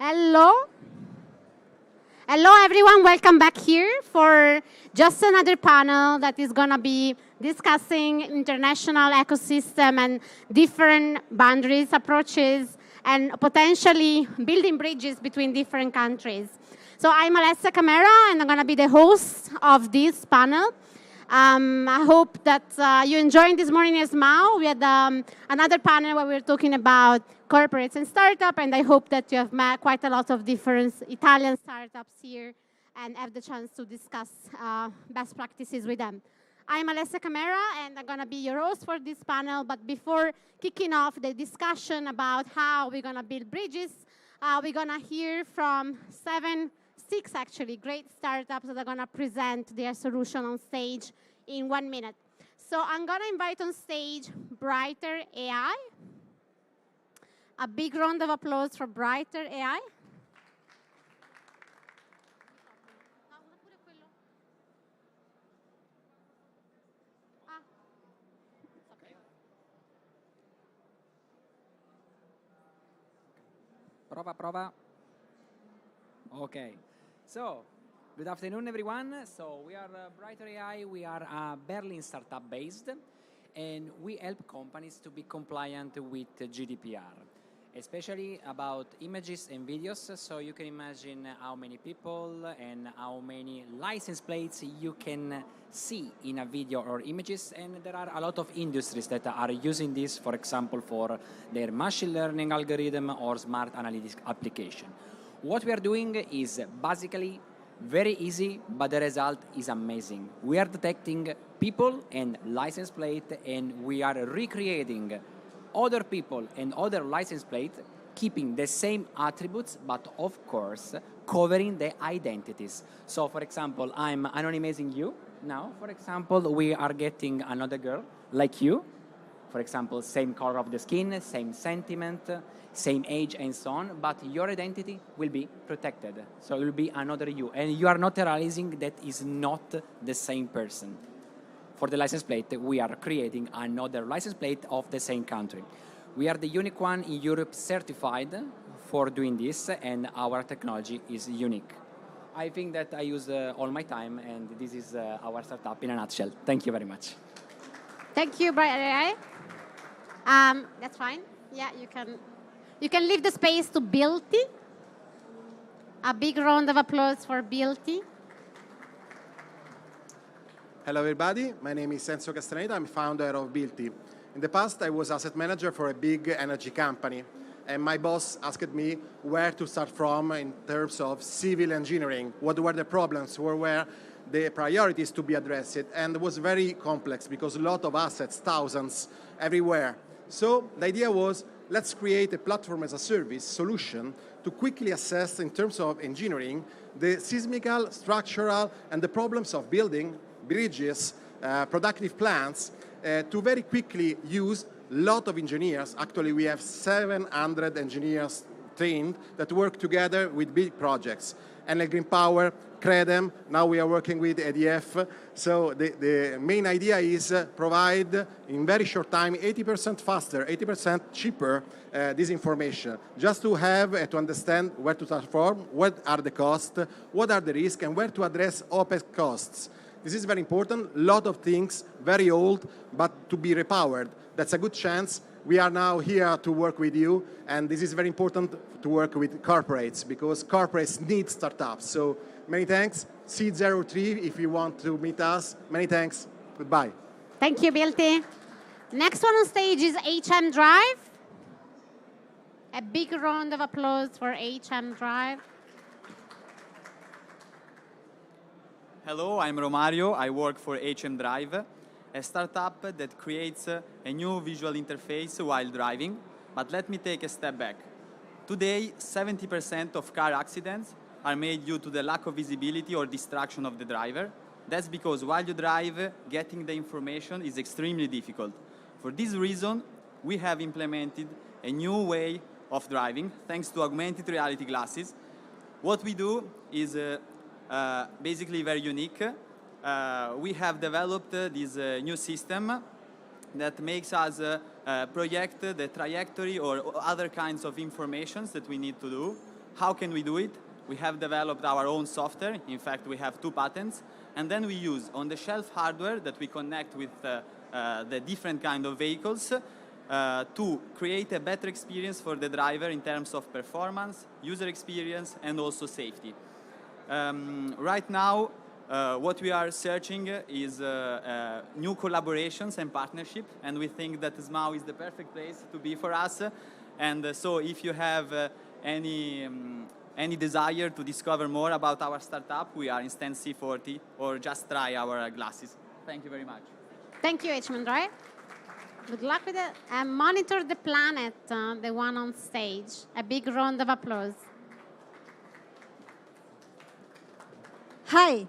Hello. Hello, everyone. Welcome back here for just another panel that is going to be discussing international ecosystem and different boundaries, approaches, and potentially building bridges between different countries. So I'm Alessia, and I'm going to be the host of this panel. I hope that you enjoyed this morning as well. We had another panel where we were talking about corporates and startups, and I hope that you have met quite a lot of different Italian startups here and have the chance to discuss best practices with them. I'm Alessia, and I'm going to be your host for this panel. But before kicking off the discussion about how we're going to build bridges, we're going to hear from six actually great startups that are going to present their solution on stage in 1 minute. So I'm going to invite on stage Brighter AI. A big round of applause for Brighter AI. Prova. Okay. So, good afternoon, everyone. So, we are Brighter AI. We are a Berlin startup based, and we help companies to be compliant with GDPR, especially about images and videos. So, you can imagine how many people and how many license plates you can see in a video or images. And there are a lot of industries that are using this, for example, for their machine learning algorithm or smart analytics application. What we are doing is basically very easy, but the result is amazing. We are detecting people and license plate, and we are recreating other people and other license plate, keeping the same attributes, but of course, covering the identities. So, for example, I'm anonymizing you. Now, for example, we are getting another girl like you. For example, same color of the skin, same sentiment, same age, and so on, but your identity will be protected. So it will be another you, and you are not realizing that is not the same person. For the license plate, we are creating another license plate of the same country. We are the unique one in Europe certified for doing this, and our technology is unique. I think that I use all my time, and this is our startup in a nutshell. Thank you very much. Thank you, Brighter AI. That's fine. Yeah, you can leave the space to Bilti. A big round of applause for Bilti. Hello, everybody. My name is Enzo Castaneda. I'm founder of Bilti. In the past, I was asset manager for a big energy company, and my boss asked me where to start from in terms of civil engineering. What were the problems? Where were the priorities to be addressed? And it was very complex because a lot of assets, thousands, everywhere. So the idea was, let's create a platform as a service solution to quickly assess, in terms of engineering, the seismical, structural, and the problems of building bridges, productive plants, to very quickly use a lot of engineers. Actually, we have 700 engineers trained that work together with big projects. Enel Green Power, Credem, now we are working with EDF. So the main idea is provide in very short time, 80% faster, 80% cheaper, this information, just to have to understand where to transform, what are the costs, what are the risks, and where to address OPEX costs. This is very important. A lot of things, very old, but to be repowered. That's a good chance. We are now here to work with you, and this is very important to work with corporates, because corporates need startups. So many thanks. Seed03 if you want to meet us. Many thanks. Goodbye. Thank you, Bilti. Next one on stage is HM Drive. A big round of applause for HM Drive. Hello, I'm Romario. I work for HM Drive, a startup that creates a new visual interface while driving. But let me take a step back. Today, 70% of car accidents are made due to the lack of visibility or distraction of the driver. That's because while you drive, getting the information is extremely difficult. For this reason, we have implemented a new way of driving thanks to augmented reality glasses. What we do is basically very unique. We have developed this new system that makes us project the trajectory or other kinds of informations that we need to do, how can we do it? We have developed our own software. In fact, we have 2 patents. And then we use on-the-shelf hardware that we connect with the different kind of vehicles to create a better experience for the driver in terms of performance, user experience, and also safety. Right now, what we are searching is new collaborations and partnership, and we think that SMAU is the perfect place to be for us. And so if you have any desire to discover more about our startup, we are in stand C40, or just try our glasses. Thank you very much. Thank you, H. Good luck with it. And Monitor the Planet, the one on stage. A big round of applause. Hi,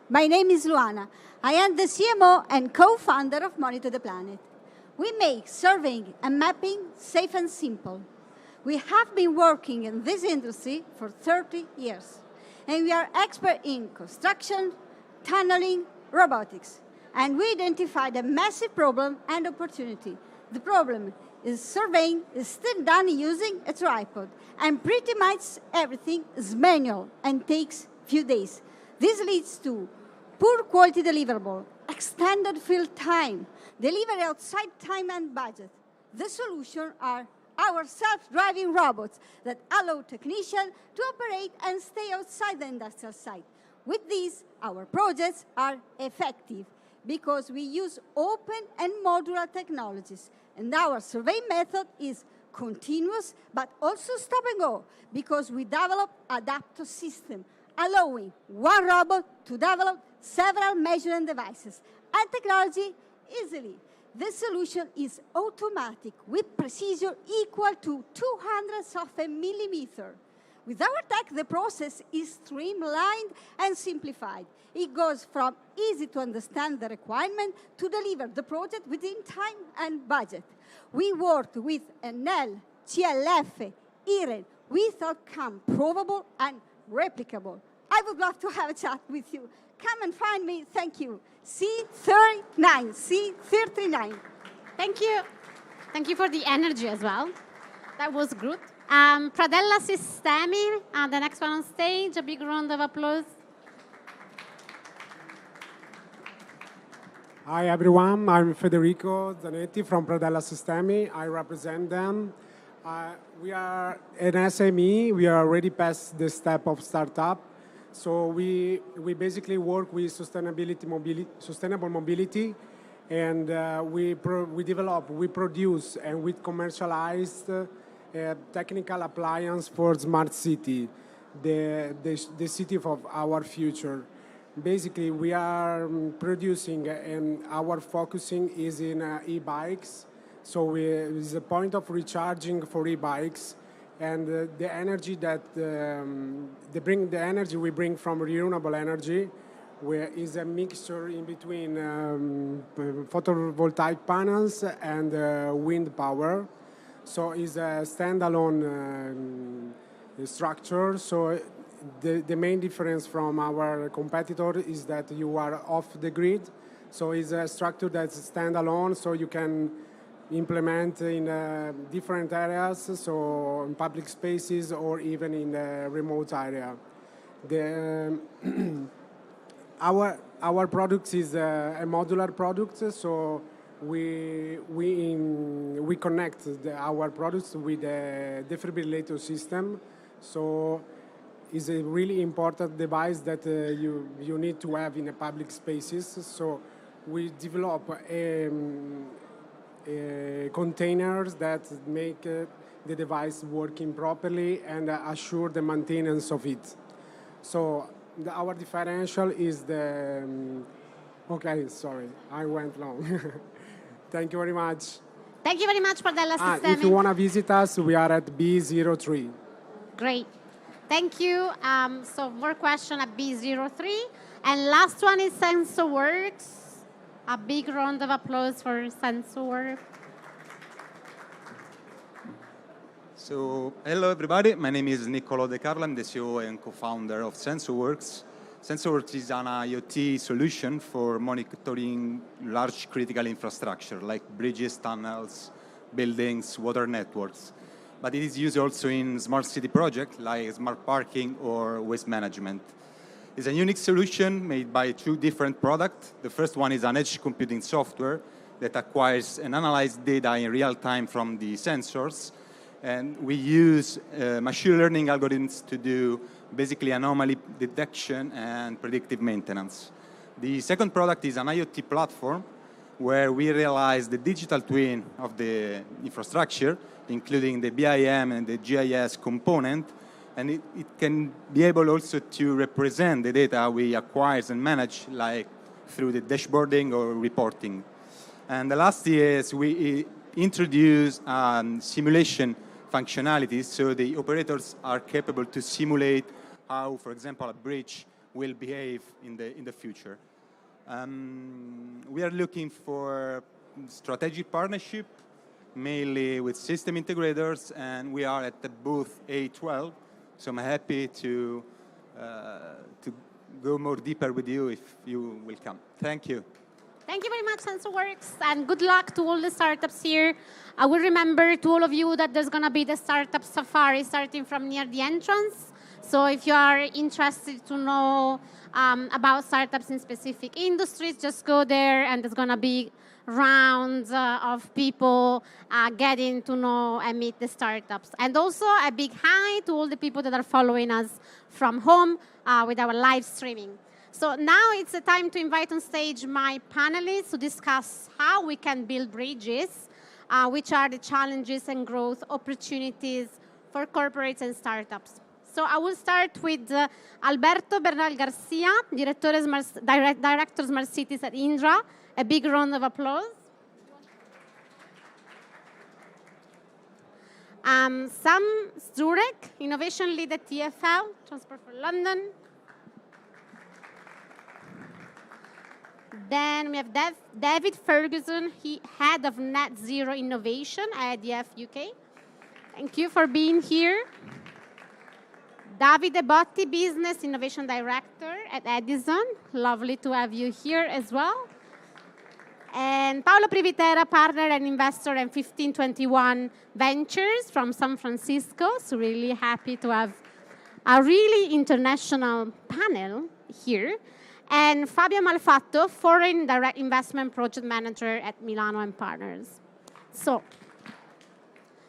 my name is Luana. I am the CMO and co-founder of Monitor the Planet. We make surveying and mapping safe and simple. We have been working in this industry for 30 years, and we are experts in construction, tunneling, robotics. And we identified a massive problem and opportunity. The problem is surveying is still done using a tripod, and pretty much everything is manual and takes few days. This leads to poor quality deliverable, extended field time, delivery outside time and budget. The solution are our self-driving robots that allow technicians to operate and stay outside the industrial site. With these, our projects are effective because we use open and modular technologies. And our survey method is continuous, but also stop and go, because we develop adaptive system, allowing one robot to develop several measuring devices and technology easily. This solution is automatic with precision equal to 200ths of a millimeter. With our tech, the process is streamlined and simplified. It goes from easy to understand the requirement to deliver the project within time and budget. We worked with Enel, CLF, IREN with outcome provable and replicable. I would love to have a chat with you. Come and find me. Thank you. C39, C39. Thank you. Thank you for the energy as well. That was good. Pradella Sistemi, the next one on stage. A big round of applause. Hi everyone, I'm Federico Zanetti from Pradella Sistemi. I represent them. We are an SME. We are already past the step of startup. So we basically work with sustainable mobility, and we develop, we produce, and we commercialize technical appliance for smart city, the city of our future. Basically, we are producing, and our focusing is in e-bikes. So it's a point of recharging for e-bikes, and the energy that the energy we bring from renewable energy, where is a mixture in between photovoltaic panels and wind power. So it's a standalone structure. So the main difference from our competitor is that you are off the grid. So it's a structure that's standalone, so you can implement in different areas, so in public spaces or even in the remote area. Our product is a modular product, so we connect our products with a defibrillator system. So it's a really important device that you need to have in a public spaces. So we develop containers that make the device working properly and assure the maintenance of it. So our differential is the... okay, sorry, I went long. Thank you very much. Thank you very much, Pradella Sistemi. If you want to visit us, we are at B03. Great. Thank you. So more question at B03. And last one is SensorWorks. A big round of applause for SensorWorks. So, hello everybody. My name is Niccolo De Carlo. I'm the CEO and co-founder of SensorWorks. SensorWorks is an IoT solution for monitoring large critical infrastructure like bridges, tunnels, buildings, water networks. but it is used also in smart city projects like smart parking or waste management. It's a unique solution made by two different products. The first one is an edge computing software that acquires and analyzes data in real time from the sensors. And we use machine learning algorithms to do basically anomaly detection and predictive maintenance. The second product is an IoT platform where we realize the digital twin of the infrastructure, including the BIM and the GIS component, and it can be able also to represent the data we acquire and manage, like through the dashboarding or reporting. And the last is we introduce simulation functionalities, so the operators are capable to simulate how, for example, a bridge will behave in the future. We are looking for strategic partnership, mainly with system integrators, and we are at the booth A12. So I'm happy to go more deeper with you if you will come. Thank you. Thank you very much, SensorWorks, and good luck to all the startups here. I will remember to all of you that there's going to be the startup safari starting from near the entrance. So if you are interested to know about startups in specific industries, just go there, and there's going to be rounds of people getting to know and meet the startups. And also a big hi to all the people that are following us from home with our live streaming. So now it's the time to invite on stage my panelists to discuss how we can build bridges, which are the challenges and growth opportunities for corporates and startups. So I will start with Alberto Bernal García, Director Smart Cities at Indra. A big round of applause. Sam Szczurek, Innovation Lead at TfL, Transport for London. Then we have David Ferguson, Head of Net Zero Innovation at IDF UK. Thank you for being here. Davide Dotti, Business Innovation Director at Edison. Lovely to have you here as well. And Paolo Privitera, Partner and Investor in 1521 Ventures from San Francisco. So really happy to have a really international panel here. And Fabio Malfatto, Foreign Direct Investment Project Manager at Milano and Partners. So,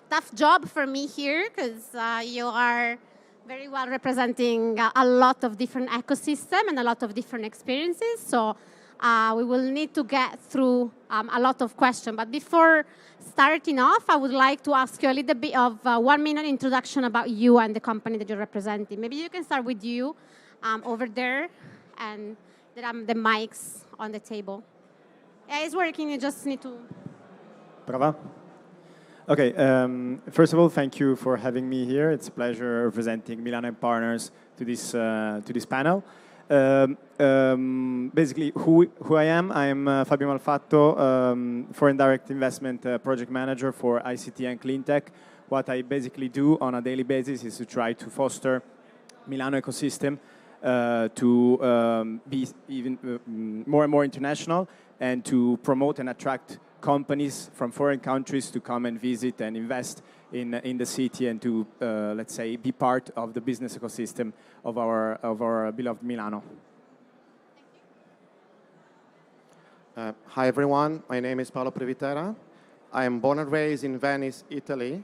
tough job for me here because you are very well representing a lot of different ecosystems and a lot of different experiences. So we will need to get through a lot of questions. But before starting off, I would like to ask you a little bit of a 1-minute introduction about you and the company that you're representing. Maybe you can start with you over there, and there are the mics on the table. Yeah, it's working. You just need to... Prova? Okay, first of all, thank you for having me here. It's a pleasure representing Milano and Partners to this panel. Basically, who I am Fabio Malfatto, Foreign Direct Investment Project Manager for ICT and Cleantech. What I basically do on a daily basis is to try to foster Milano ecosystem to be even more and more international and to promote and attract companies from foreign countries to come and visit and invest in the city and to, let's say, be part of the business ecosystem of our beloved Milano. Hi, everyone. My name is Paolo Privitera. I am born and raised in Venice, Italy,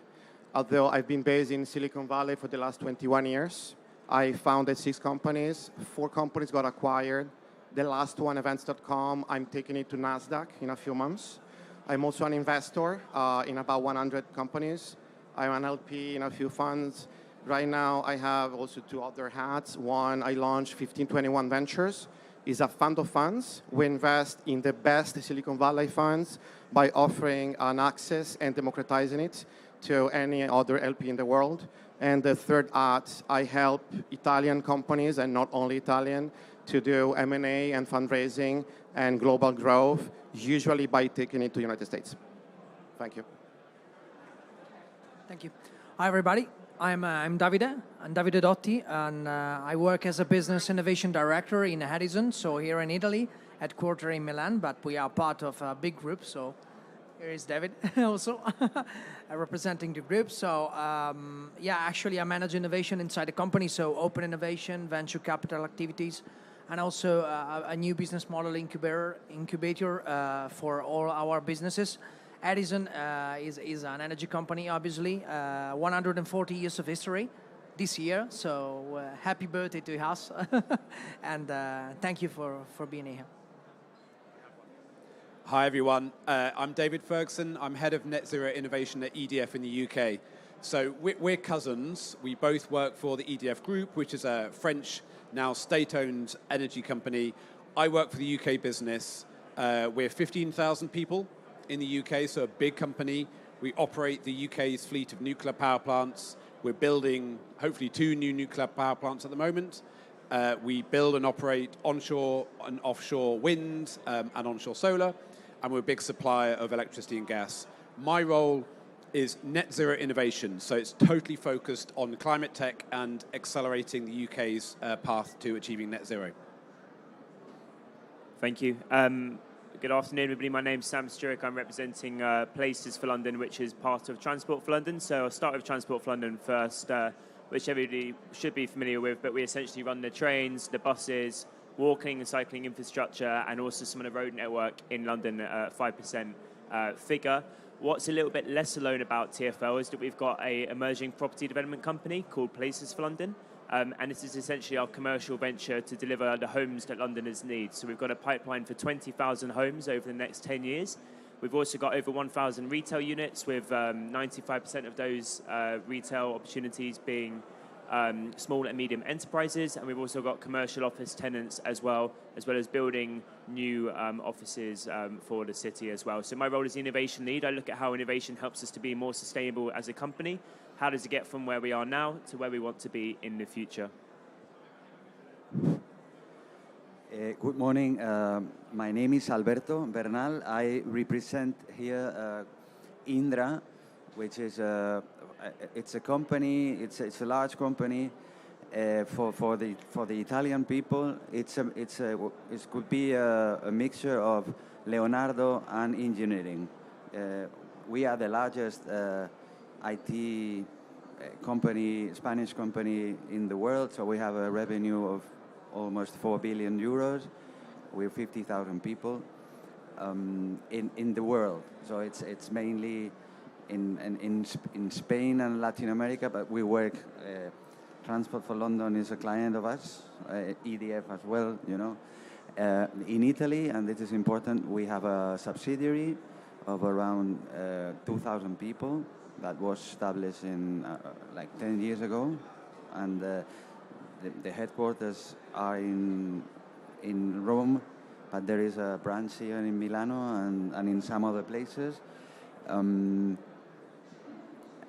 although I've been based in Silicon Valley for the last 21 years. I founded 6 companies. 4 companies got acquired. The last one, Events.com, I'm taking it to NASDAQ in a few months. I'm also an investor in about 100 companies. I'm an LP in a few funds. Right now, I have also 2 other hats. One, I launched 1521 Ventures. It's a fund of funds. We invest in the best Silicon Valley funds by offering an access and democratizing it to any other LP in the world. And the third hat, I help Italian companies, and not only Italian, to do M&A and fundraising and global growth, usually by taking it to the United States. Thank you. Thank you. Hi, everybody. I'm Davide. I'm Davide Dotti, and I work as a business innovation director in Edison, so here in Italy, headquartered in Milan, but we are part of a big group, so Here is David also representing the group. So yeah, actually I manage innovation inside the company. So open innovation, venture capital activities, and also a new business model incubator for all our businesses. Edison is an energy company, obviously, 140 years of history this year. So happy birthday to us, and thank you for being here. Hi everyone, I'm David Ferguson. I'm head of net zero innovation at EDF in the UK. So we're cousins. We both work for the EDF Group, which is a French, now state-owned energy company. I work for the UK business. We're 15,000 people in the UK, so a big company. We operate the UK's fleet of nuclear power plants. We're building, hopefully, 2 new nuclear power plants at the moment. We build and operate onshore and offshore wind and onshore solar. And we're a big supplier of electricity and gas. My role is net zero innovation, so it's totally focused on climate tech and accelerating the UK's path to achieving net zero. Thank you. Good afternoon, everybody. My name's Sam Szczurek. I'm representing Places for London, which is part of Transport for London. So I'll start with Transport for London first, which everybody should be familiar with, but we essentially run the trains, the buses, walking and cycling infrastructure, and also some of the road network in London at 5% figure. What's a little bit less known about TfL is that we've got an emerging property development company called Places for London, and this is essentially our commercial venture to deliver the homes that Londoners need. So we've got a pipeline for 20,000 homes over the next 10 years. We've also got over 1,000 retail units, with 95% of those retail opportunities being small and medium enterprises, and we've also got commercial office tenants as well as building new offices for the city as well. So my role is the innovation lead. I look at how innovation helps us to be more sustainable as a company. How does it get from where we are now to where we want to be in the future? Good morning. My name is Alberto Bernal. I represent here Indra, which is it's a company. It's a large company for the Italian people. It could be a mixture of Leonardo and engineering. We are the largest IT company, Spanish company in the world. So we have a revenue of almost 4 billion euros. We're 50,000 people in the world. So it's mainly in Spain and Latin America, but we work. Transport for London is a client of us, EDF as well, you know. In Italy, and this is important, we have a subsidiary of around 2,000 people that was established in like 10 years ago, and the headquarters are in Rome, but there is a branch here in Milano and in some other places.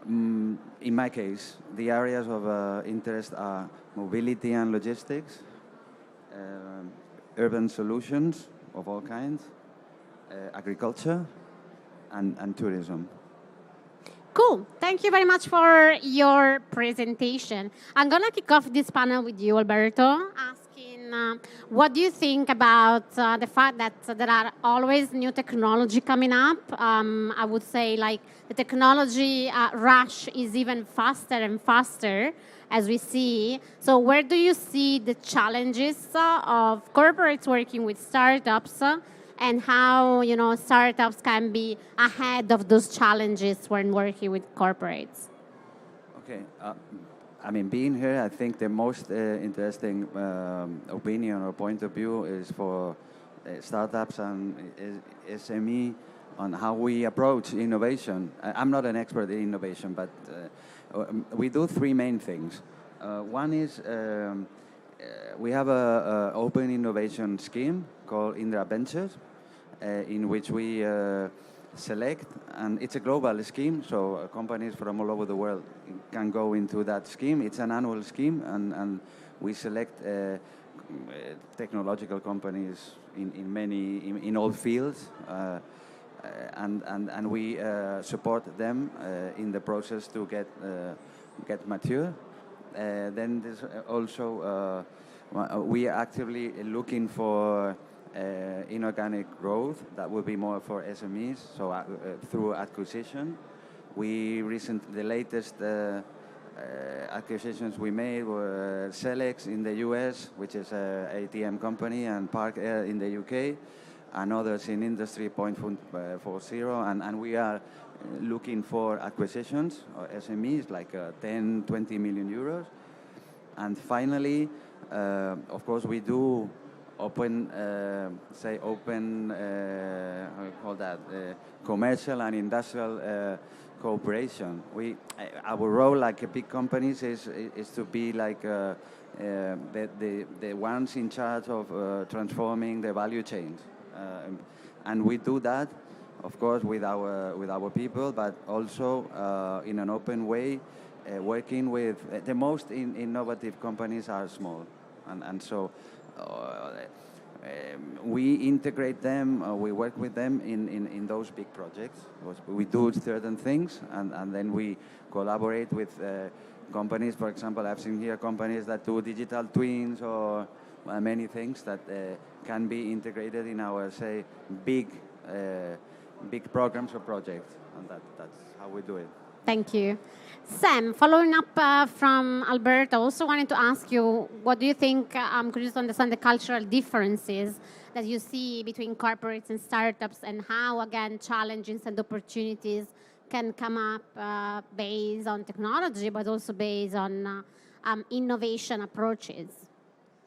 In my case, the areas of interest are mobility and logistics, urban solutions of all kinds, agriculture, and tourism. Cool. Thank you very much for your presentation. I'm going to kick off this panel with you, Alberto, asking what do you think about the fact that there are always new technology coming up? I would say like the technology rush is even faster and faster as we see. So where do you see the challenges of corporates working with startups and how, you know, startups can be ahead of those challenges when working with corporates? Okay. I mean, being here, I think the most interesting opinion or point of view is for startups and SME on how we approach innovation. I'm not an expert in innovation, but we do three main things. One is we have an open innovation scheme called Indra Ventures, in which we select, and it's a global scheme, so companies from all over the world can go into that scheme. It's an annual scheme, and we select technological companies in all fields, and we support them in the process to get mature. Then there's also we are actively looking for inorganic growth. That will be more for SMEs, so through acquisition. The latest acquisitions we made were Celex in the US, which is an ATM company, and Park Air in the UK, and others in Industry 4.0, and we are looking for acquisitions, or SMEs, like 10, 20 million euros. And finally, of course, we do commercial and industrial cooperation. Our role, like big companies, is to be like the ones in charge of transforming the value chains, and we do that, of course, with our people, but also in an open way, working with the most innovative companies are small, and so we integrate them, we work with them in those big projects. We do certain things, and then we collaborate with companies. For example, I've seen here companies that do digital twins or many things that can be integrated in our, say, big programs or projects, and that's how we do it. Thank you. Sam, following up from Alberto, I also wanted to ask you, what do you think, I'm curious to understand the cultural differences that you see between corporates and startups, and how, again, challenges and opportunities can come up based on technology, but also based on innovation approaches?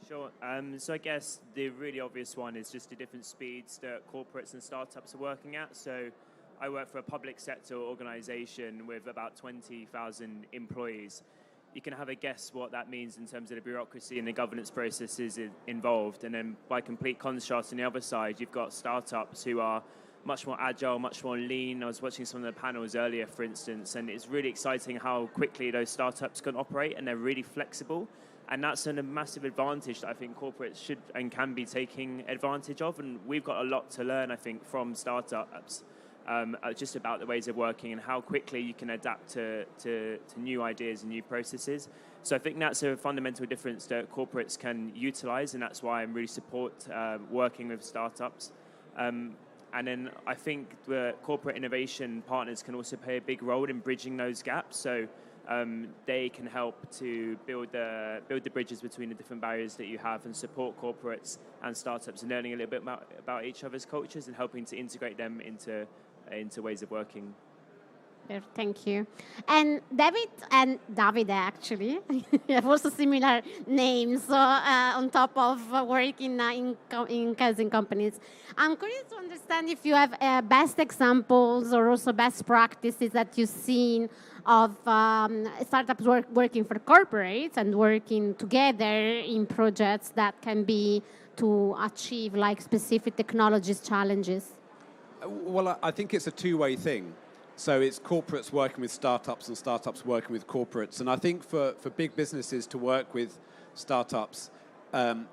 Sure. So I guess the really obvious one is just the different speeds that corporates and startups are working at. So I work for a public sector organization with about 20,000 employees. You can have a guess what that means in terms of the bureaucracy and the governance processes involved. And then by complete contrast, on the other side, you've got startups who are much more agile, much more lean. I was watching some of the panels earlier, for instance, and it's really exciting how quickly those startups can operate, and they're really flexible. And that's a massive advantage that I think corporates should and can be taking advantage of. And we've got a lot to learn, I think, from startups. Just about the ways of working and how quickly you can adapt to new ideas and new processes. So I think that's a fundamental difference that corporates can utilize, and that's why I really support working with startups. And then I think the corporate innovation partners can also play a big role in bridging those gaps. So they can help to build the bridges between the different barriers that you have, and support corporates and startups in learning a little bit about each other's cultures and helping to integrate them into ways of working. Thank you. And David and Davide, actually, have also similar names on top of working in companies. I'm curious to understand if you have best examples or also best practices that you've seen of startups working for corporates and working together in projects that can be to achieve like specific technologies challenges. Well, I think it's a two-way thing. So it's corporates working with startups and startups working with corporates. And I think for big businesses to work with startups,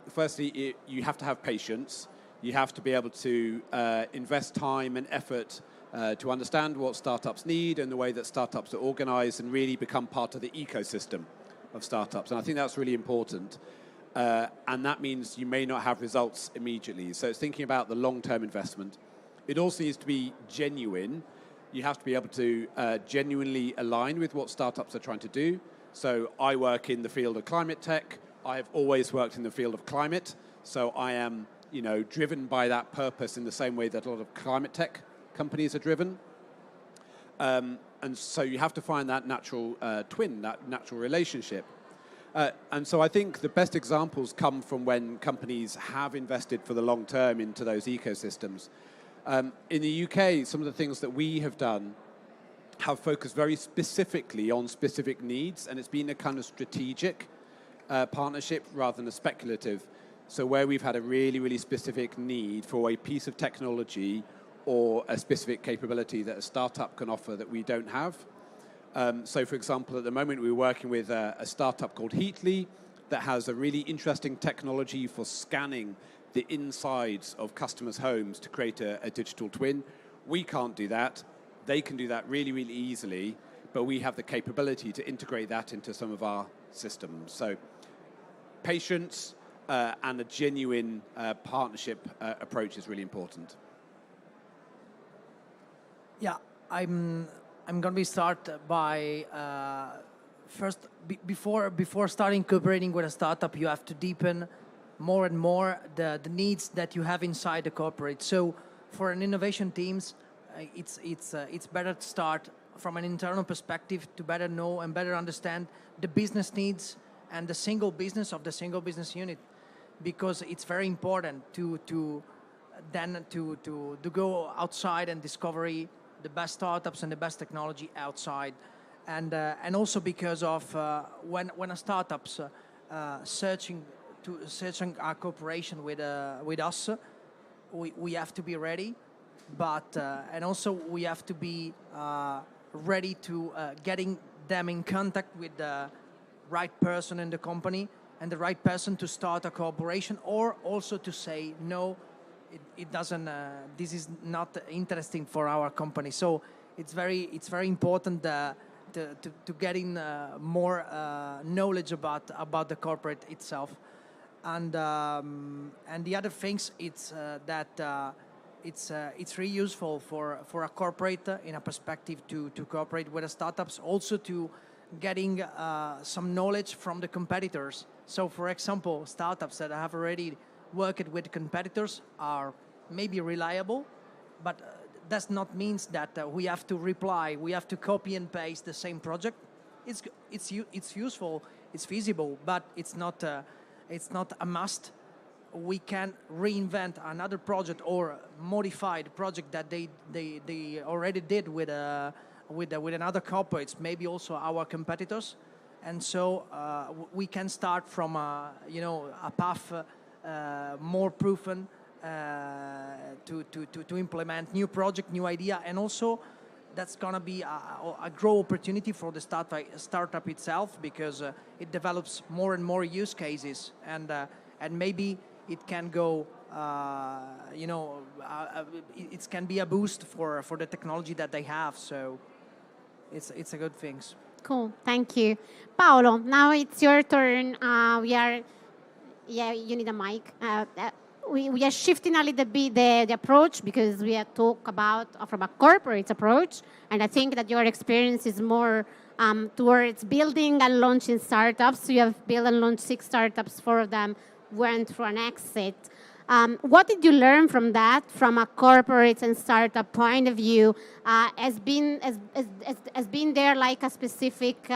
firstly, you have to have patience. You have to be able to invest time and effort to understand what startups need and the way that startups are organized, and really become part of the ecosystem of startups. And I think that's really important. And that means you may not have results immediately. So it's thinking about the long-term investment. It also needs to be genuine. You have to be able to genuinely align with what startups are trying to do. So I work in the field of climate tech. I have always worked in the field of climate. So I am, driven by that purpose in the same way that a lot of climate tech companies are driven. And so you have to find that natural twin, that natural relationship. And so I think the best examples come from when companies have invested for the long term into those ecosystems. In the UK, some of the things that we have done have focused very specifically on specific needs, and it's been a kind of strategic partnership rather than a speculative. So where we've had a really, really specific need for a piece of technology or a specific capability that a startup can offer that we don't have. So for example, at the moment we're working with a startup called Heatly that has a really interesting technology for scanning the insides of customers' homes to create a digital twin. We can't do that. They can do that really, really easily, but we have the capability to integrate that into some of our systems. So patience, and a genuine partnership approach is really important. Yeah, I'm going to start by first before starting cooperating with a startup, you have to deepen more and more the needs that you have inside the corporate. So for an innovation teams, it's better to start from an internal perspective to better know and better understand the business needs and the single business of the single business unit, because it's very important to go outside and discover the best startups and the best technology outside, and also because of when a startups searching our cooperation with us, we have to be ready, but and also we have to be ready to getting them in contact with the right person in the company and the right person to start a cooperation, or also to say no, it doesn't. This is not interesting for our company. So it's very important to getting more knowledge about the corporate itself, and the other things it's that it's really useful for a corporate in a perspective to cooperate with the startups, also to getting some knowledge from the competitors. So for example, startups that have already worked with competitors are maybe reliable, but does not mean that we have to copy and paste the same project. It's useful, it's feasible, but it's not a must. We can reinvent another project or modify the project that they already did with another corporates, maybe also our competitors, and so we can start from a path more proven to implement new project, new idea, and also that's gonna be a growth opportunity for the startup itself, because it develops more and more use cases, and maybe it can go, it can be a boost for the technology that they have. So it's a good thing. Cool, thank you. Paolo, now it's your turn. You need a mic. We are shifting a little bit the approach, because we have talked about from a corporate approach, and I think that your experience is more towards building and launching startups. So you have built and launched 6 startups, 4 of them went through an exit. What did you learn from that, from a corporate and startup point of view? Has been there like a specific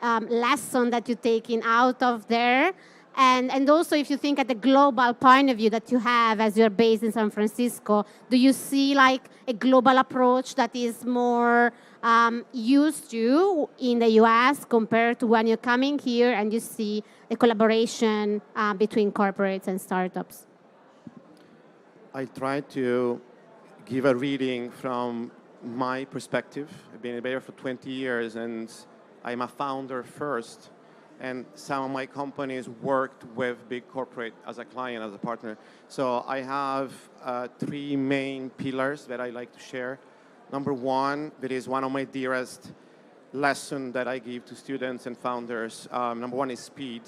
lesson that you're taking out of there? And also, if you think at the global point of view that you have as you're based in San Francisco, do you see like a global approach that is more used to in the US compared to when you're coming here and you see the collaboration between corporates and startups? I try to give a reading from my perspective. I've been there for 20 years and I'm a founder first. And some of my companies worked with big corporate as a client, as a partner. So I have 3 main pillars that I like to share. Number 1, that is one of my dearest lessons that I give to students and founders. Number 1 is speed.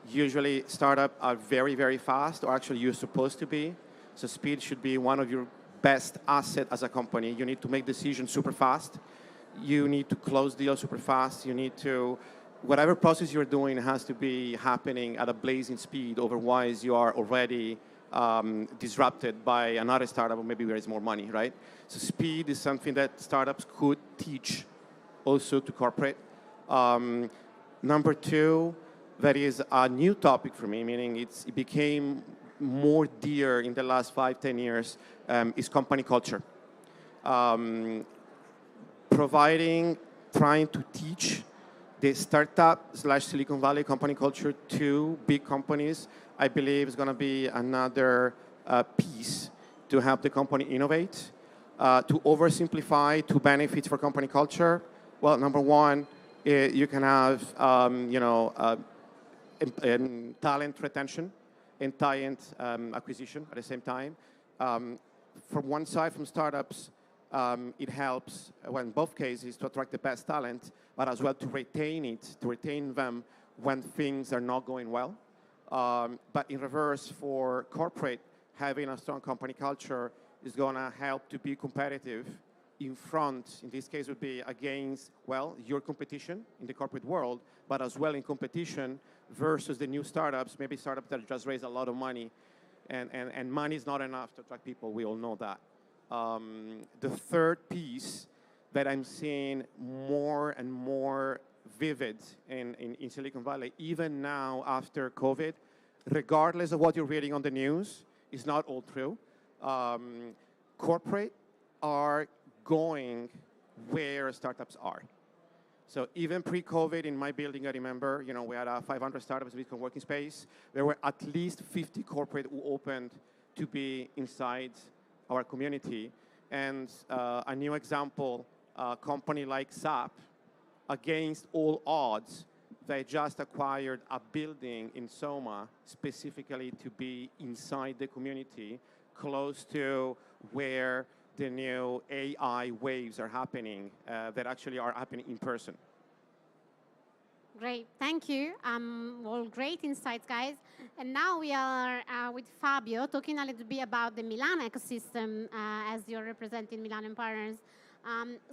Usually startups are very, very fast, or actually you're supposed to be. So speed should be one of your best assets as a company. You need to make decisions super fast. You need to close deals super fast. You need to, whatever process you're doing has to be happening at a blazing speed. Otherwise, you are already disrupted by another startup, or maybe there is more money, right? So speed is something that startups could teach also to corporate. Number 2, that is a new topic for me, meaning it became more dear in the last 5-10 years, is company culture. Trying to teach the startup/Silicon Valley company culture to big companies, I believe is going to be another piece to help the company innovate, to oversimplify, to benefits for company culture. Well, number 1, you can have talent retention and talent acquisition at the same time. From one side, from startups, it helps, well, in both cases, to attract the best talent, but as well to retain them when things are not going well. But in reverse, for corporate, having a strong company culture is going to help to be competitive in front. In this case, would be against, well, your competition in the corporate world, but as well in competition versus the new startups, maybe startups that just raise a lot of money. And money is not enough to attract people. We all know that. The third piece that I'm seeing more and more vivid in Silicon Valley, even now after COVID, regardless of what you're reading on the news, is not all true. Corporate are going where startups are. So even pre-COVID, in my building, I remember, we had 500 startups in Bitcoin working space. There were at least 50 corporate who opened to be inside our community. And a new example, a company like SAP, against all odds, they just acquired a building in Soma specifically to be inside the community, close to where the new AI waves are happening, that actually are happening in person. Great, thank you. Well, great insights, guys. And now we are with Fabio talking a little bit about the Milan ecosystem as you're representing Milan and Partners.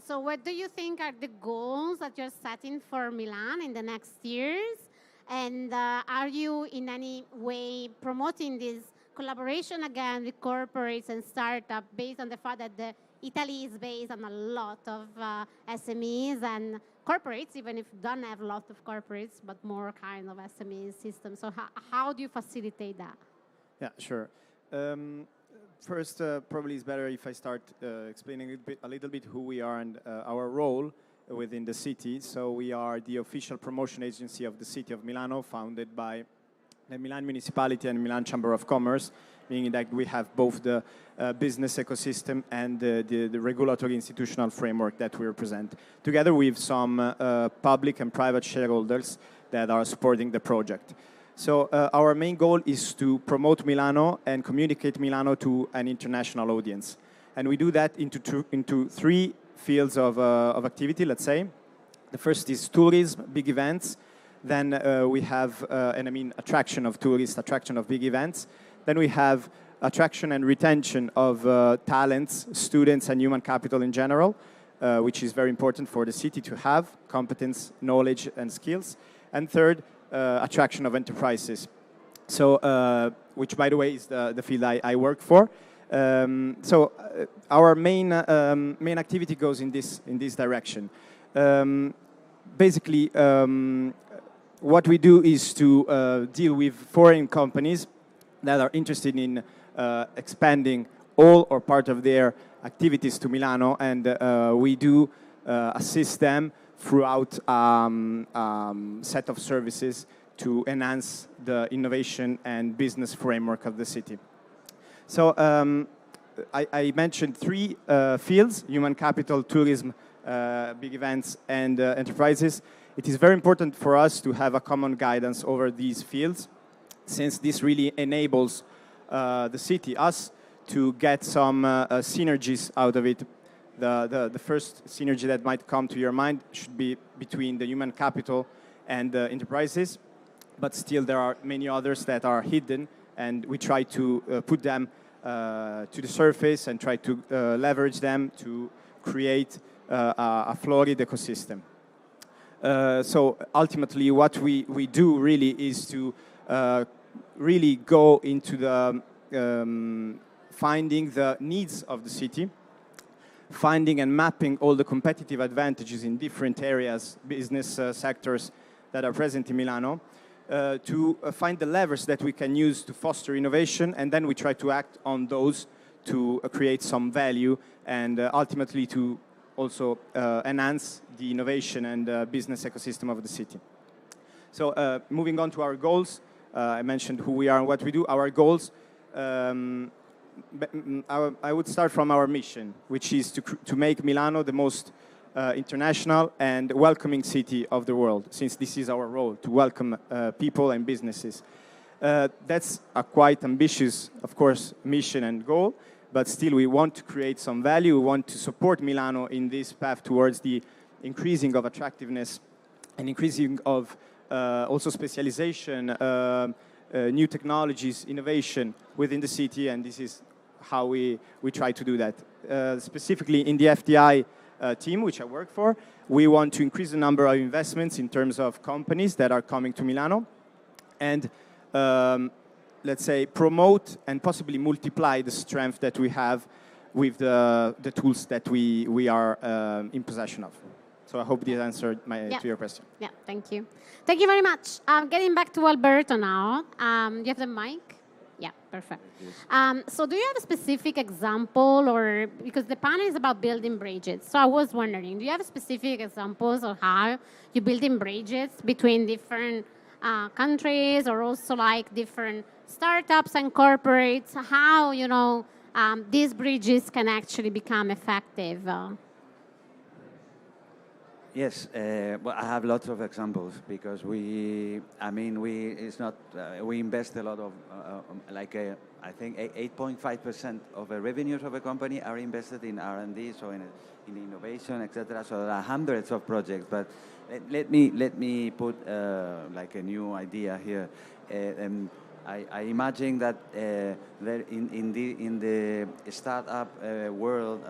So what do you think are the goals that you're setting for Milan in the next years? And are you in any way promoting this collaboration again with corporates and startups based on the fact that Italy is based on a lot of SMEs and corporates, even if don't have a lot of corporates, but more kind of SME systems. So how do you facilitate that? Yeah, sure. First, probably it's better if I start explaining a little bit who we are and our role within the city. So we are the official promotion agency of the city of Milano, founded by the Milan municipality and Milan Chamber of Commerce, meaning that we have both the business ecosystem and the regulatory institutional framework that we represent, together with some public and private shareholders that are supporting the project. So our main goal is to promote Milano and communicate Milano to an international audience. And we do that into three fields of activity, let's say. The first is tourism, big events. Then we have, attraction of tourists, attraction of big events. Then we have attraction and retention of talents, students, and human capital in general, which is very important for the city to have, competence, knowledge, and skills. And third, attraction of enterprises. So, which, by the way, is the field I work for. So our main activity goes in this direction. Basically, what we do is to deal with foreign companies that are interested in expanding all or part of their activities to Milano, and we do assist them throughout set of services to enhance the innovation and business framework of the city. So I mentioned three fields: human capital, tourism, big events, and enterprises. It is very important for us to have a common guidance over these fields, since this really enables the city, us, to get some synergies out of it. The first synergy that might come to your mind should be between the human capital and the enterprises, but still there are many others that are hidden, and we try to put them to the surface and try to leverage them to create a florid ecosystem. So ultimately what we do really is to really go into the finding the needs of the city, finding and mapping all the competitive advantages in different areas, business sectors that are present in Milano, to find the levers that we can use to foster innovation, and then we try to act on those to create some value and ultimately to also enhance the innovation and business ecosystem of the city. So moving on to our goals, I mentioned who we are and what we do. Our goals, I would start from our mission, which is to make Milano the most international and welcoming city of the world, since this is our role, to welcome people and businesses. That's a quite ambitious, of course, mission and goal, but still we want to create some value. We want to support Milano in this path towards the increasing of attractiveness and increasing of also specialization, new technologies, innovation within the city, and this is how we try to do that. Specifically in the FDI team, which I work for, we want to increase the number of investments in terms of companies that are coming to Milano, and let's say promote and possibly multiply the strength that we have with the tools that we are in possession of. So I hope this answered to your question. Yeah, thank you. Thank you very much. Getting back to Alberto now. Do you have the mic? Yeah, perfect. So do you have a specific example, or because the panel is about building bridges, so I was wondering, do you have specific examples of how you building bridges between different countries, or also like different startups and corporates, how, you know, these bridges can actually become effective? Yes, well, I have lots of examples because we invest a lot of, I think 8.5% of the revenues of a company are invested in R&D, so in innovation, etc. So there are hundreds of projects, but let me put like a new idea here. I imagine that there in the startup world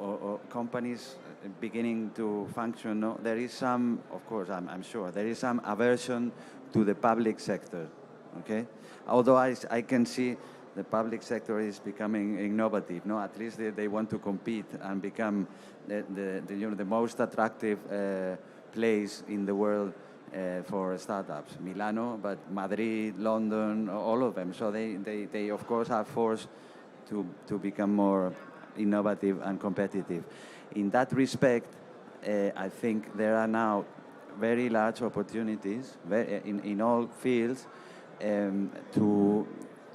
or companies beginning to function, no, there is some, of course, I'm sure, there is some aversion to the public sector, okay? Although I can see the public sector is becoming innovative, no? At least they want to compete and become the most attractive place in the world for startups. Milano, but Madrid, London, all of them. So they of course are forced to become more innovative and competitive. In that respect, I think there are now very large opportunities in all fields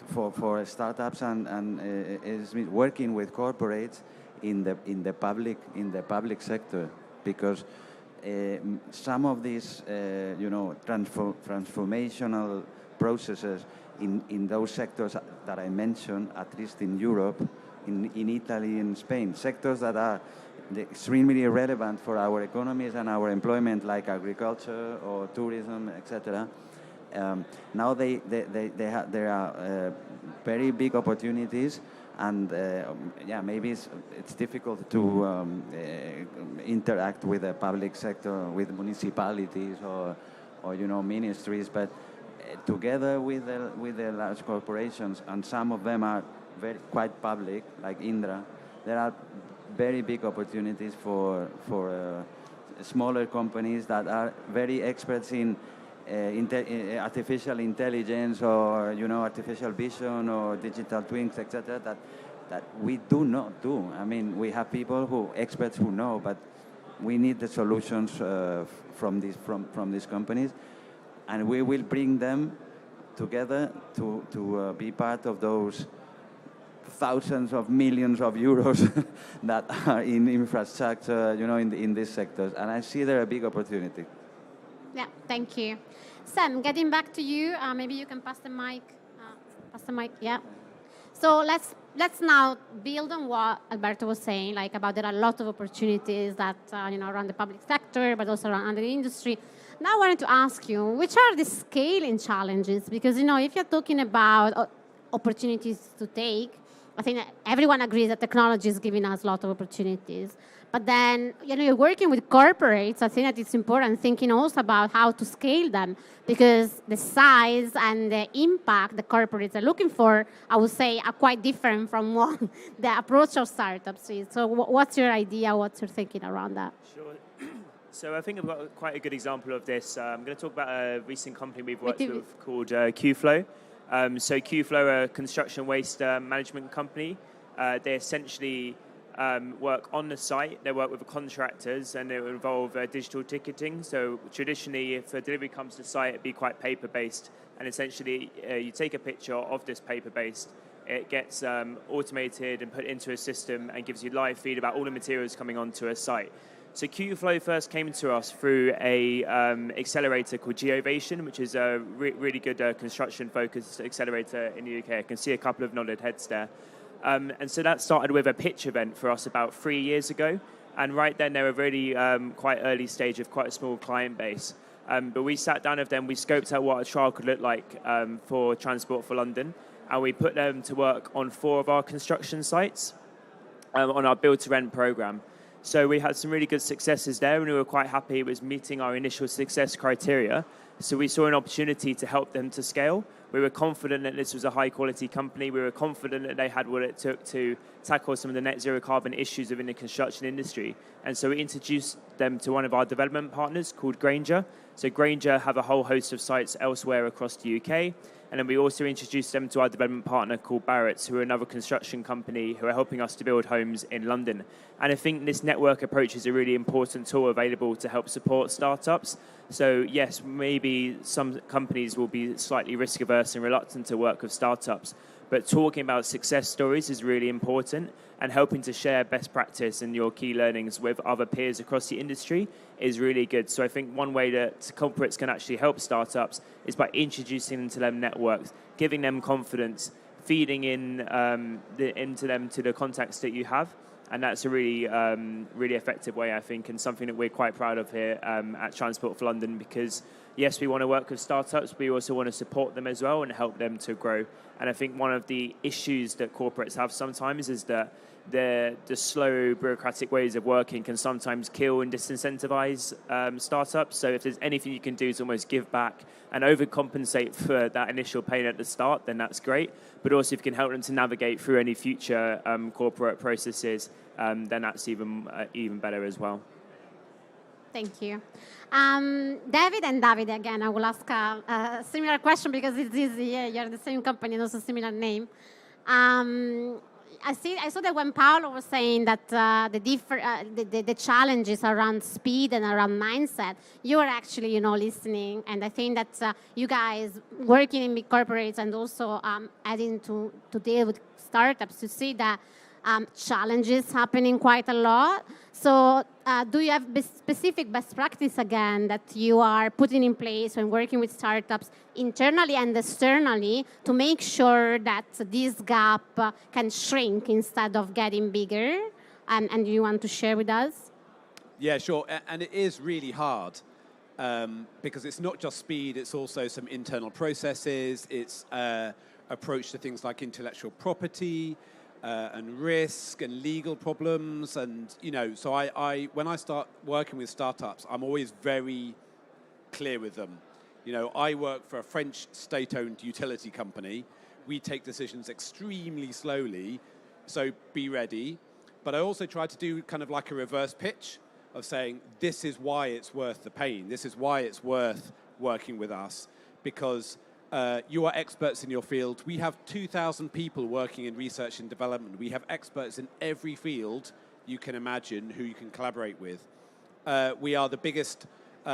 for startups and is working with corporates in the public sector, because some of these transformational processes in those sectors that I mentioned, at least in Europe, in Italy and Spain, sectors that are extremely relevant for our economies and our employment, like agriculture or tourism, etc. Now there are very big opportunities, and maybe it's difficult to interact with the public sector, with municipalities or ministries, but together with the large corporations, and some of them are quite public, like Indra, there are very big opportunities for smaller companies that are very experts in artificial intelligence, or artificial vision or digital twins, etc. That we do not do. I mean, we have experts who know, but we need the solutions from these companies, and we will bring them together to be part of those thousands of millions of euros that are in infrastructure, in these sectors. And I see there a big opportunity. Yeah, thank you. Sam, getting back to you, maybe you can pass the mic. Yeah. So let's now build on what Alberto was saying, like about there are a lot of opportunities that around the public sector, but also around the industry. Now I wanted to ask you, which are the scaling challenges? Because if you're talking about opportunities to take, I think everyone agrees that technology is giving us a lot of opportunities. But then, you're working with corporates. I think that it's important thinking also about how to scale them, because the size and the impact the corporates are looking for, I would say, are quite different from what the approach of startups is. So what's your idea? What's your thinking around that? Sure. So I think I've got quite a good example of this. I'm going to talk about a recent company we've worked with called Qflow. So Qflow are a construction waste management company. They essentially work on the site. They work with the contractors, and it will involve digital ticketing. So traditionally, if a delivery comes to site, it'd be quite paper-based. And essentially, you take a picture of this paper-based. It gets automated and put into a system and gives you live feed about all the materials coming onto a site. So Qflow first came to us through a accelerator called Geovation, which is a really good construction-focused accelerator in the UK. I can see a couple of nodded heads there. And so that started with a pitch event for us about 3 years ago. And right then, they were really quite early stage of quite a small client base. But we sat down with them, we scoped out what a trial could look like for Transport for London, and we put them to work on 4 of our construction sites on our build-to-rent program. So we had some really good successes there, and we were quite happy it was meeting our initial success criteria. So we saw an opportunity to help them to scale. We were confident that this was a high-quality company. We were confident that they had what it took to tackle some of the net zero carbon issues within the construction industry. And so we introduced them to one of our development partners called Granger. So Granger have a whole host of sites elsewhere across the UK. And then we also introduced them to our development partner called Barratt's, who are another construction company who are helping us to build homes in London. And I think this network approach is a really important tool available to help support startups. So yes, maybe some companies will be slightly risk averse and reluctant to work with startups, but talking about success stories is really important, and helping to share best practice and your key learnings with other peers across the industry is really good. So I think one way that corporates can actually help startups is by introducing them to their networks, giving them confidence, feeding into them to the contacts that you have. And that's a really, really effective way, I think, and something that we're quite proud of here at Transport for London, because yes, we want to work with startups, but we also want to support them as well and help them to grow. And I think one of the issues that corporates have sometimes is that the slow bureaucratic ways of working can sometimes kill and disincentivize startups. So if there's anything you can do to almost give back and overcompensate for that initial pain at the start, then that's great. But also if you can help them to navigate through any future corporate processes, then that's even better as well. Thank you. David and Davide, again, I will ask a similar question because it's easy. Yeah, you're the same company and also similar name. I saw that when Paolo was saying that the challenges around speed and around mindset, you were actually, listening. And I think that you guys working in big corporates and also adding to deal with startups, to see that challenges happening quite a lot. So do you have specific best practice, again, that you are putting in place when working with startups internally and externally to make sure that this gap can shrink instead of getting bigger? And you want to share with us? Yeah, sure. And it is really hard because it's not just speed, it's also some internal processes, it's approach to things like intellectual property, and risk and legal problems, and so I when I start working with startups, I'm always very clear with them. I work for a French state-owned utility company. We take decisions extremely slowly, so be ready. But I also try to do kind of like a reverse pitch of saying, this is why it's worth the pain. This is why it's worth working with us, because you are experts in your field. We have 2,000 people working in research and development. We have experts in every field you can imagine who you can collaborate with. We are the biggest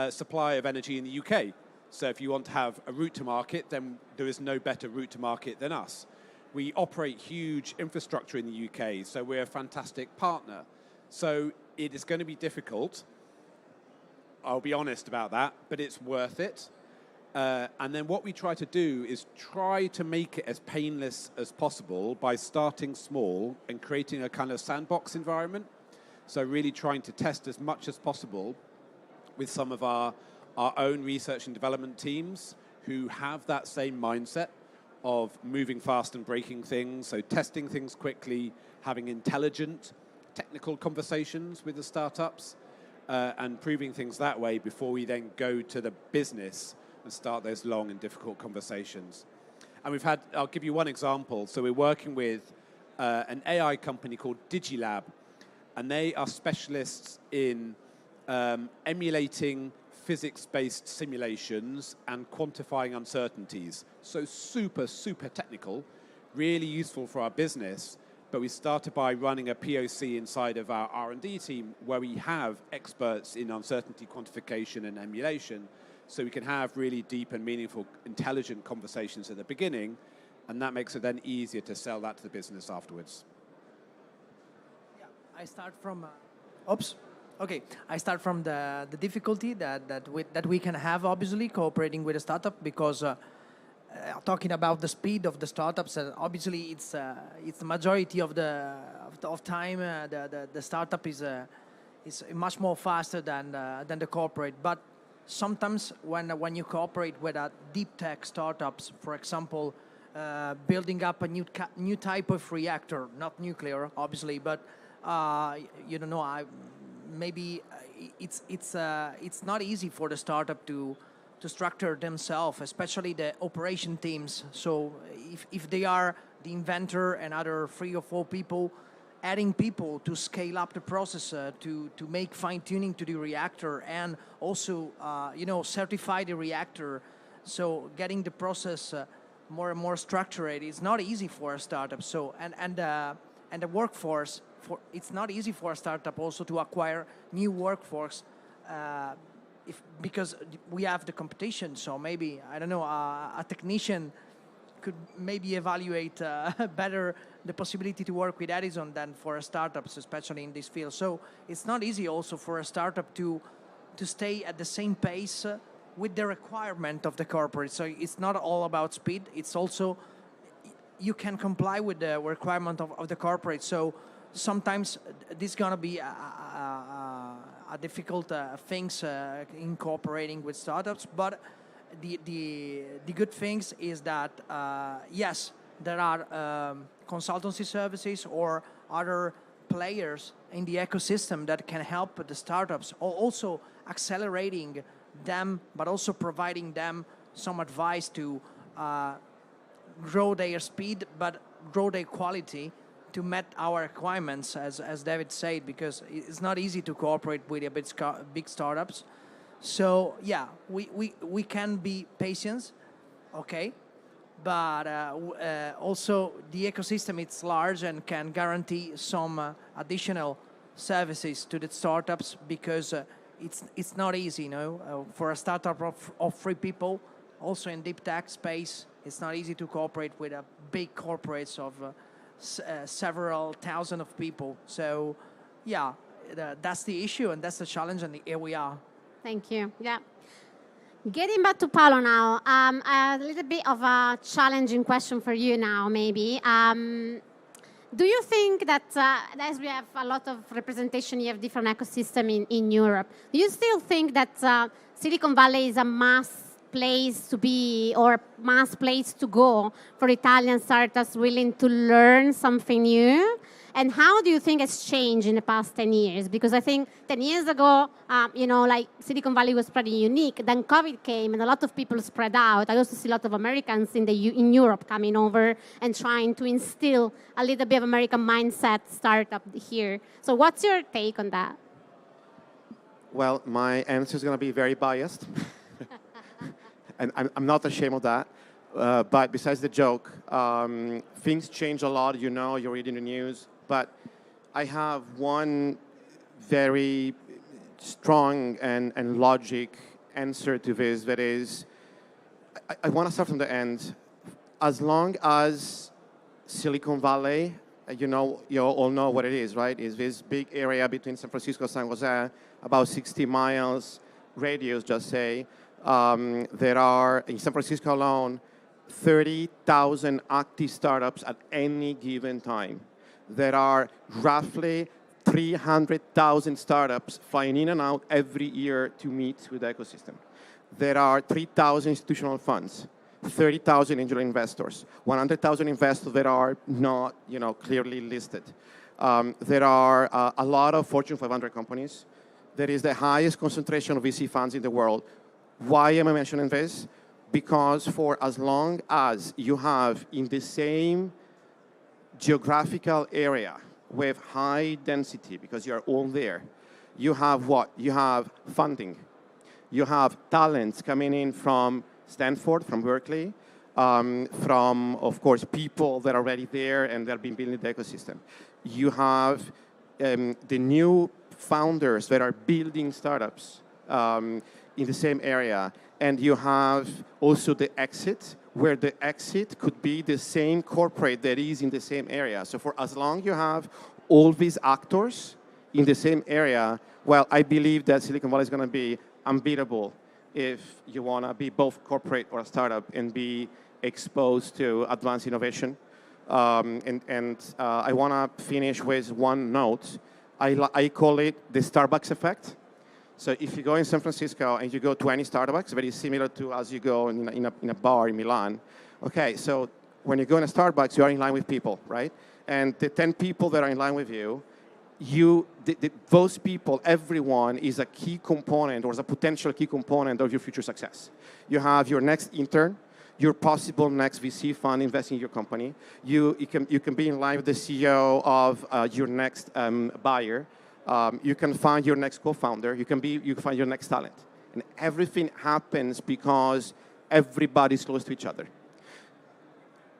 supplier of energy in the UK. So if you want to have a route to market, then there is no better route to market than us. We operate huge infrastructure in the UK, so we're a fantastic partner. So it is going to be difficult. I'll be honest about that, but it's worth it. And then what we try to do is try to make it as painless as possible by starting small and creating a kind of sandbox environment. So really trying to test as much as possible with some of our own research and development teams who have that same mindset of moving fast and breaking things, so testing things quickly, having intelligent technical conversations with the startups, and proving things that way before we then go to the business and start those long and difficult conversations. And I'll give you one example. So we're working with an AI company called DigiLab, and they are specialists in emulating physics-based simulations and quantifying uncertainties. So super, super technical, really useful for our business. But we started by running a POC inside of our R&D team where we have experts in uncertainty quantification and emulation, so we can have really deep and meaningful, intelligent conversations at the beginning, and that makes it then easier to sell that to the business afterwards. Yeah, I start from... I start from the difficulty that we can have, obviously, cooperating with a startup, because talking about the speed of the startups, obviously it's the majority of time the startup is much more faster than the corporate. But sometimes when you cooperate with deep tech startups, for example, building up a new type of reactor, not nuclear, obviously, but you don't know, maybe it's not easy for the startup to structure themselves, especially the operation teams. So if they are the inventor and other 3 or 4 people, adding people to scale up the process, to make fine-tuning to the reactor, and also certify the reactor. So getting the process more and more structured is not easy for a startup. So and the workforce, it's not easy for a startup also to acquire new workforce, because we have the competition. So maybe, I don't know, a technician could maybe evaluate better the possibility to work with Edison than for startups, especially in this field. So it's not easy also for a startup to stay at the same pace with the requirement of the corporate. So it's not all about speed. It's also, you can comply with the requirement of the corporate. So sometimes this is going to be a difficult things in cooperating with startups, but the good things is that yes, there are consultancy services or other players in the ecosystem that can help the startups, also accelerating them, but also providing them some advice to grow their speed, but grow their quality to meet our requirements, as David said, because it's not easy to cooperate with a big startups. So yeah, we can be patient, okay, but also the ecosystem, it's large and can guarantee some additional services to the startups, because it's not easy, for a startup of 3 people, also in deep tech space, it's not easy to cooperate with a big corporates of several thousand of people. So yeah, that's the issue and that's the challenge, and here we are. Thank you. Yeah. Getting back to Paolo now, a little bit of a challenging question for you now, maybe. Do you think that, as we have a lot of representation, you have different ecosystem in Europe, do you still think that Silicon Valley is a mass place to be or mass place to go for Italian startups willing to learn something new? And how do you think it's changed in the past 10 years? Because I think 10 years ago, like Silicon Valley was pretty unique. Then COVID came and a lot of people spread out. I also see a lot of Americans in Europe coming over and trying to instill a little bit of American mindset startup here. So what's your take on that? Well, my answer is going to be very biased. And I'm not ashamed of that. But besides the joke, things change a lot, you're reading the news. But I have one very strong and logic answer to this, that is, I want to start from the end. As long as Silicon Valley, you all know what it is, right? It's this big area between San Francisco and San Jose, about 60 miles radius, just say. There are, in San Francisco alone, 30,000 active startups at any given time. There are roughly 300,000 startups flying in and out every year to meet with the ecosystem. There are 3,000 institutional funds, 30,000 angel investors, 100,000 investors that are not, clearly listed. There are a lot of Fortune 500 companies. There is the highest concentration of VC funds in the world. Why am I mentioning this? Because for as long as you have in the same geographical area with high density, because you're all there, you have what? You have funding. You have talents coming in from Stanford, from Berkeley, from, of course, people that are already there and they've been building the ecosystem. You have the new founders that are building startups in the same area. And you have also the exit, where the exit could be the same corporate that is in the same area. So for as long you have all these actors in the same area, well, I believe that Silicon Valley is going to be unbeatable if you want to be both corporate or a startup and be exposed to advanced innovation. I want to finish with one note. I call it the Starbucks effect. So if you go in San Francisco and you go to any Starbucks, very similar to as you go in a bar in Milan. Okay, so when you go in a Starbucks, you are in line with people, right? And the 10 people that are in line with you, those people, everyone is a key component or is a potential key component of your future success. You have your next intern, your possible next VC fund investing in your company. You can be in line with the CEO of your next buyer. You can find your next co-founder. You can find your next talent. And everything happens because everybody's close to each other.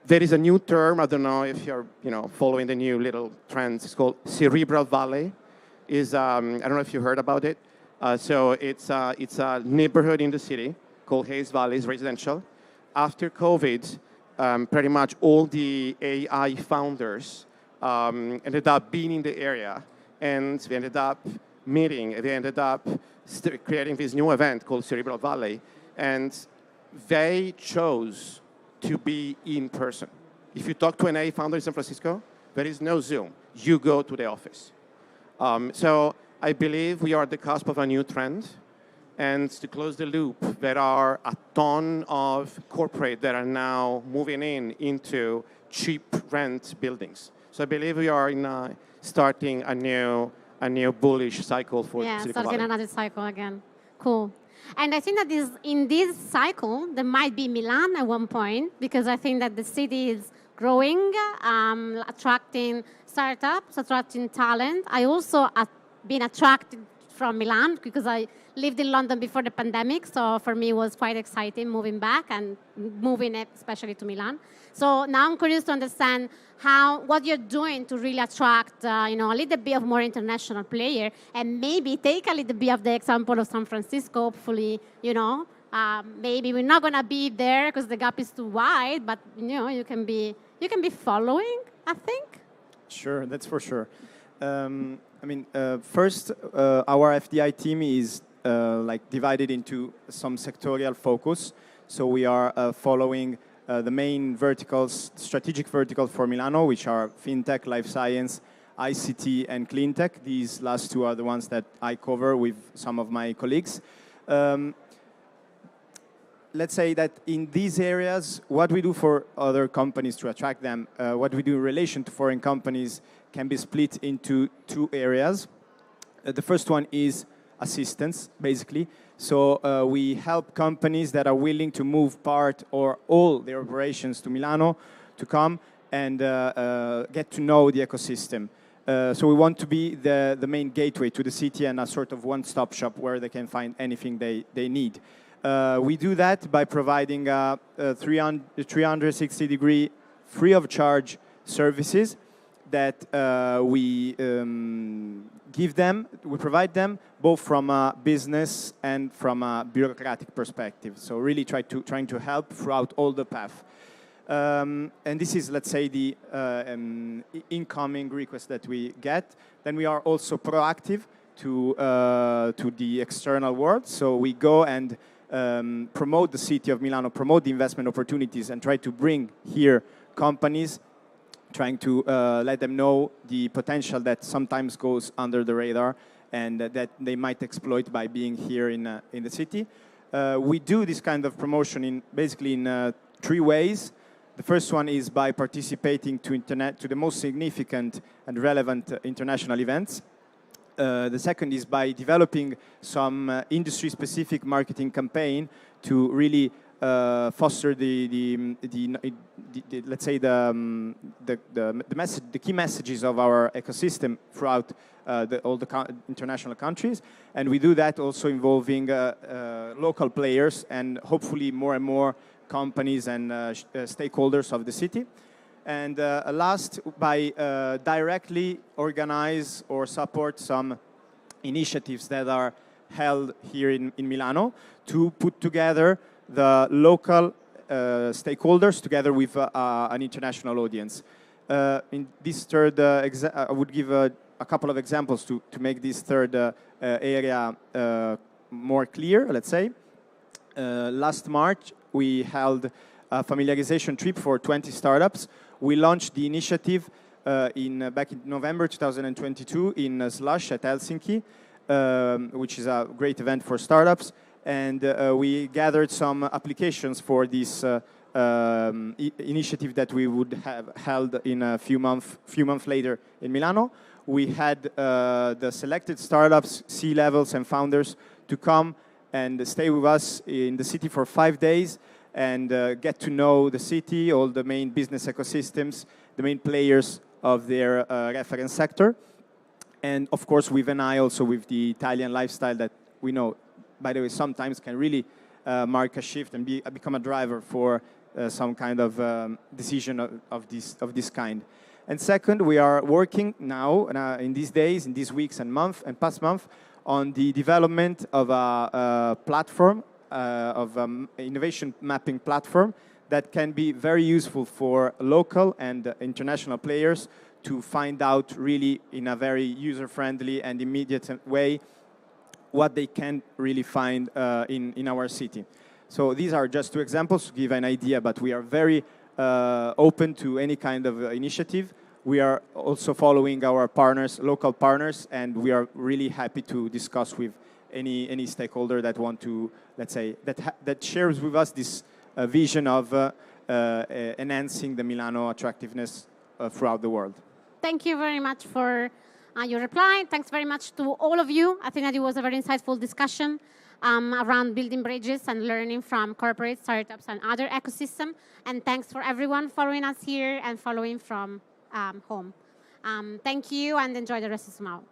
There is a new term, I don't know if you're following the new little trends, it's called cerebral valley. I don't know if you heard about it. So it's a neighborhood in the city called Hayes Valley, it's residential. After COVID, pretty much all the AI founders ended up being in the area, and we ended up meeting, they ended up creating this new event called Cerebral Valley, and they chose to be in person. If you talk to an AI founder in San Francisco, there is no Zoom. You go to the office. So I believe we are at the cusp of a new trend. And to close the loop, there are a ton of corporate that are now moving into cheap rent buildings. So I believe we are starting a new bullish cycle for Silicon Valley. Starting another cycle again. Cool. And I think that in this cycle, there might be Milan at one point, because I think that the city is growing, attracting startups, attracting talent. I also been attracted from Milan because I lived in London before the pandemic, so for me it was quite exciting moving back and moving especially to Milan. So now I'm curious to understand what you're doing to really attract a little bit of more international player, and maybe take a little bit of the example of San Francisco. Hopefully, maybe we're not gonna be there because the gap is too wide, but you can be following, I think. Sure, that's for sure. First, our FDI team is divided into some sectorial focus. So we are following the main verticals, strategic verticals for Milano, which are fintech, life science, ICT, and clean tech. These last two are the ones that I cover with some of my colleagues. Let's say that in these areas, what we do for other companies to attract them, what we do in relation to foreign companies can be split into two areas. The first one is assistance, basically. So we help companies that are willing to move part or all their operations to Milano to come and get to know the ecosystem. So we want to be the main gateway to the city and a sort of one-stop shop where they can find anything they need. We do that by providing 360-degree free of charge services that we provide them both from a business and from a bureaucratic perspective. So really trying to help throughout all the path. And this is, let's say, the incoming request that we get. Then we are also proactive to the external world. So we go and promote the city of Milano, promote the investment opportunities, and try to bring here companies, trying to let them know the potential that sometimes goes under the radar and that they might exploit by being here in the city. We do this kind of promotion in three ways. The first one is by participating to the most significant and relevant international events. The second is by developing some industry-specific marketing campaign to really foster the key messages of our ecosystem throughout all the international countries, and we do that also involving local players and hopefully more and more companies and stakeholders of the city. And last, by directly organize or support some initiatives that are held here in Milano to put together the local stakeholders together with an international audience. In this third, I would give a couple of examples to make this third area more clear, let's say. Last March, we held a familiarization trip for 20 startups. We launched the initiative back in November 2022 in Slush at Helsinki. which is a great event for startups. And we gathered some applications for this initiative that we would have held in a few months later in Milano. We had the selected startups, C-levels and founders to come and stay with us in the city for 5 days and get to know the city, all the main business ecosystems, the main players of their reference sector. And of course, with an eye also with the Italian lifestyle that we know, by the way, sometimes can really mark a shift and become a driver for some kind of decision of this kind. And second, we are working now in these days, in these weeks and past month, on the development of a platform, of innovation mapping platform that can be very useful for local and international players to find out really in a very user-friendly and immediate way what they can really find in our city. So these are just 2 examples to give an idea, but we are very open to any kind of initiative. We are also following our partners, local partners, and we are really happy to discuss with any stakeholder that want to, let's say, that shares with us this vision of enhancing the Milano attractiveness throughout the world. Thank you very much for your reply. Thanks very much to all of you. I think that it was a very insightful discussion around building bridges and learning from corporate startups and other ecosystems. And thanks for everyone following us here and following from home. Thank you and enjoy the rest of tomorrow.